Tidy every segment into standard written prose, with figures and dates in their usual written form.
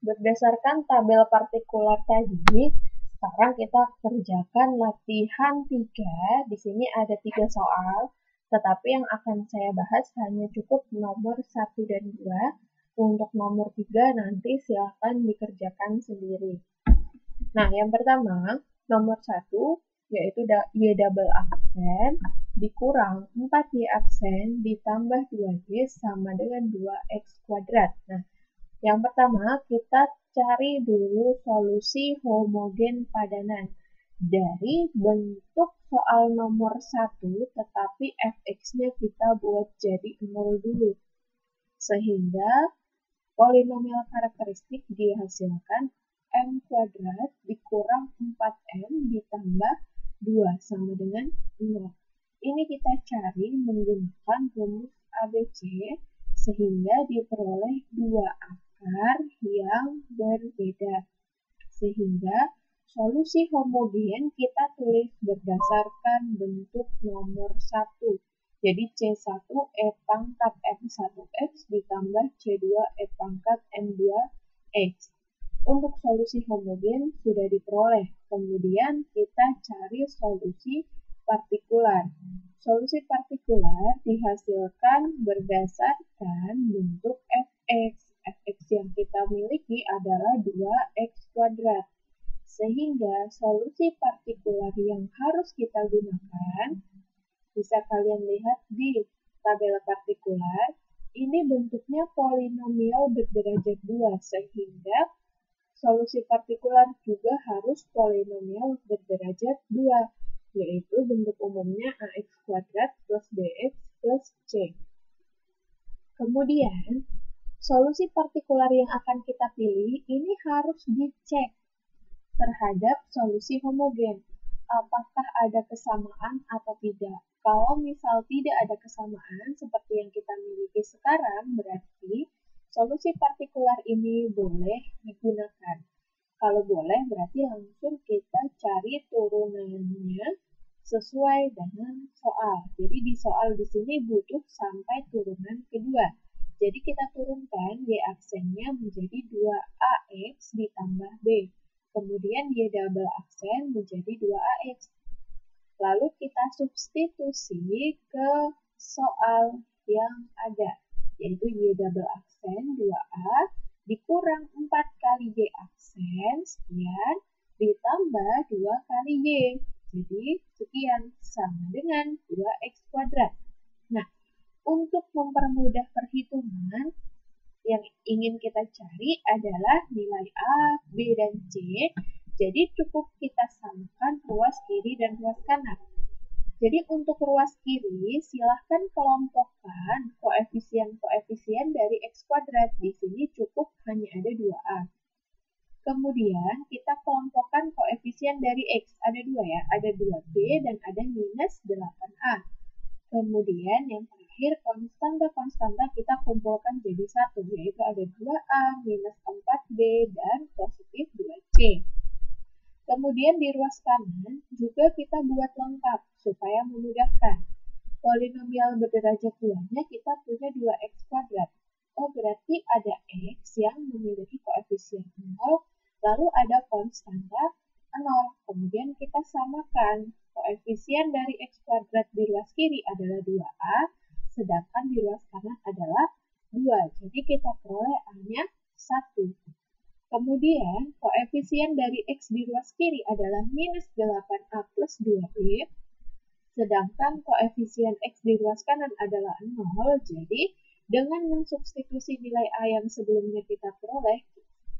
berdasarkan tabel partikular tadi, sekarang kita kerjakan latihan 3. Di sini ada 3 soal, tetapi yang akan saya bahas hanya cukup nomor 1 dan 2. Untuk nomor 3 nanti silakan dikerjakan sendiri. Nah, yang pertama, nomor 1, yaitu Y double aksen dikurang 4Y aksen ditambah 2Y sama dengan 2X kuadrat. Nah, yang pertama, kita cari dulu solusi homogen padanan. Dari bentuk soal nomor 1, tetapi fx-nya kita buat jadi 0 dulu. Sehingga polinomial karakteristik dihasilkan m kuadrat dikurang 4m ditambah 2 sama dengan 0. Ini kita cari menggunakan rumus ABC sehingga diperoleh 2 akar yang berbeda. Sehingga solusi homogen kita tulis berdasarkan bentuk nomor 1. Jadi C1 E pangkat M1X ditambah C2 E pangkat M2X. Untuk solusi homogen sudah diperoleh. Kemudian kita cari solusi partikular. Solusi partikular dihasilkan berdasarkan bentuk fx. Fx yang kita miliki adalah 2x kuadrat. Sehingga solusi partikular yang harus kita gunakan bisa kalian lihat di tabel partikular. Ini bentuknya polinomial berderajat 2, sehingga solusi partikular juga harus polinomial berderajat 2, yaitu bentuk umumnya ax kuadrat plus bx plus c. Kemudian, solusi partikular yang akan kita pilih ini harus dicek terhadap solusi homogen. Apakah ada kesamaan atau tidak? Kalau misal tidak ada kesamaan seperti yang kita miliki sekarang, berarti solusi partikular ini boleh digunakan. Kalau boleh, berarti langsung kita cari turunannya sesuai dengan soal. Jadi di soal di sini butuh sampai turunan kedua. Jadi kita turunkan Y aksennya menjadi 2AX ditambah B. Kemudian Y double aksen menjadi 2AX. Lalu kita substitusi ke soal yang ada, yaitu Y double aksen 2A dikurang 4 kali Y aksen, sekian, ditambah 2 kali Y. Jadi, sekian, sama dengan 2X kuadrat. Nah, untuk mempermudah perhitungan, yang ingin kita cari adalah nilai A, B, dan C. Jadi cukup kita samakan ruas kiri dan ruas kanan. Jadi untuk ruas kiri, silahkan kelompokkan koefisien-koefisien dari X kuadrat. Di sini cukup hanya ada 2A. Kemudian kita kelompokkan koefisien dari X. Ada 2 ya, ada 2B dan ada minus 8A. Kemudian yang terakhir, konstanta-konstanta kita kumpulkan jadi 1, yaitu ada 2A, minus 4B, dan positif 2C. Kemudian di ruas kanan juga kita buat lengkap supaya memudahkan. Polinomial berderajat 2-nya kita punya 2x kuadrat. Oh, berarti ada x yang memiliki koefisien 0, lalu ada konstanta 0. Kemudian kita samakan. Koefisien dari x kuadrat di ruas kiri adalah 2a, sedangkan di ruas kanan adalah 2. Jadi kita peroleh A-nya 1. Kemudian, koefisien dari x di ruas kiri adalah minus 8a plus 2b, sedangkan koefisien x di ruas kanan adalah 0. Jadi, dengan mensubstitusi nilai A yang sebelumnya kita peroleh,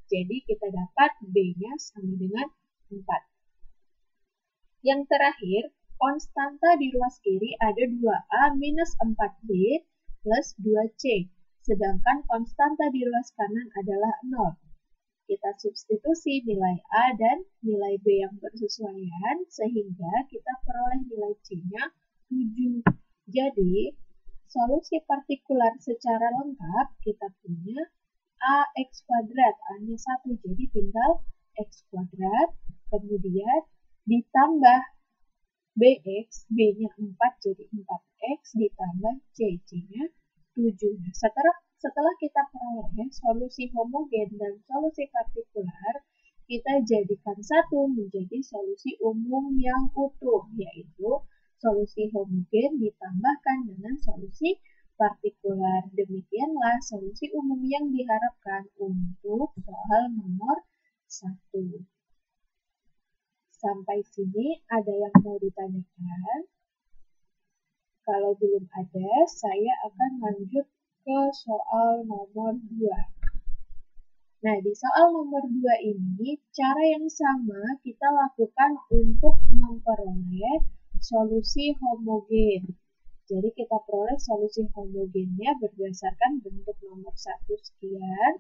jadi kita dapat B-nya sama dengan 4. Yang terakhir, konstanta di ruas kiri ada 2A minus 4B plus 2C, sedangkan konstanta di ruas kanan adalah 0. Kita substitusi nilai A dan nilai B yang bersesuaian, sehingga kita peroleh nilai C-nya 7. Jadi, solusi partikular secara lengkap kita punya AX kuadrat, A-nya 1, jadi tinggal X kuadrat, kemudian ditambah BX, B-nya 4 jadi 4X, ditambah C, C-nya 7. Nah, setelah Setelah kita peroleh solusi homogen dan solusi partikular, kita jadikan satu menjadi solusi umum yang utuh, yaitu solusi homogen ditambahkan dengan solusi partikular. Demikianlah solusi umum yang diharapkan untuk soal nomor 1. Sampai sini ada yang mau ditanyakan? Kalau belum ada, saya akan lanjut ke soal nomor 2. Nah, di soal nomor 2 ini, cara yang sama kita lakukan untuk memperoleh solusi homogen. Jadi, kita peroleh solusi homogennya berdasarkan bentuk nomor 1 sekian,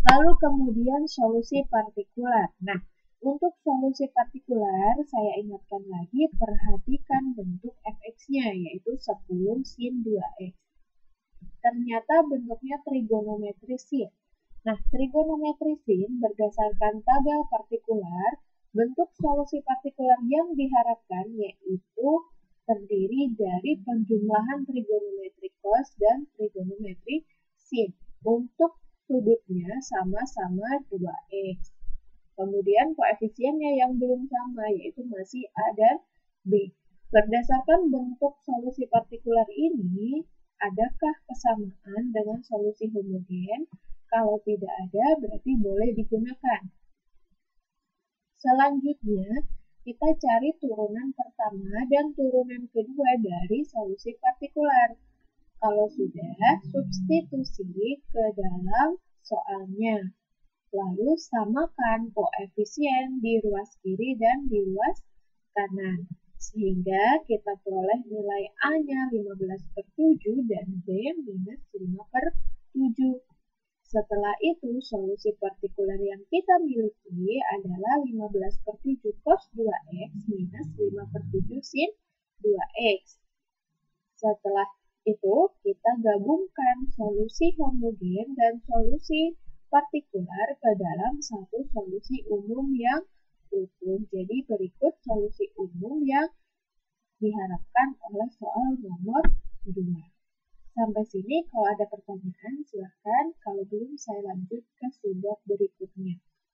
lalu kemudian solusi partikular. Nah, untuk solusi partikular, saya ingatkan lagi, perhatikan bentuk fx-nya, yaitu 10 sin 2x. Ternyata bentuknya trigonometri sin. Nah, trigonometri sin berdasarkan tabel partikular, bentuk solusi partikular yang diharapkan yaitu terdiri dari penjumlahan trigonometri cos dan trigonometri sin. Untuk sudutnya sama-sama 2x. Kemudian koefisiennya yang belum sama, yaitu masih A dan B. Berdasarkan bentuk solusi partikular ini, adakah kesamaan dengan solusi homogen? Kalau tidak ada, berarti boleh digunakan. Selanjutnya, kita cari turunan pertama dan turunan kedua dari solusi partikular. Kalau sudah, substitusi ke dalam soalnya. Lalu samakan koefisien di ruas kiri dan di ruas kanan. Sehingga kita peroleh nilai A-nya 15/7 dan B minus 5/7. Setelah itu, solusi partikular yang kita miliki adalah 15/7 cos 2x minus 5/7 sin 2x. Setelah itu, kita gabungkan solusi homogen dan solusi partikular ke dalam satu solusi umum yang utuh. Jadi berikut solusi umum yang diharapkan oleh soal nomor 2. Sampai sini kalau ada pertanyaan silahkan, kalau belum saya lanjut ke sudut berikutnya.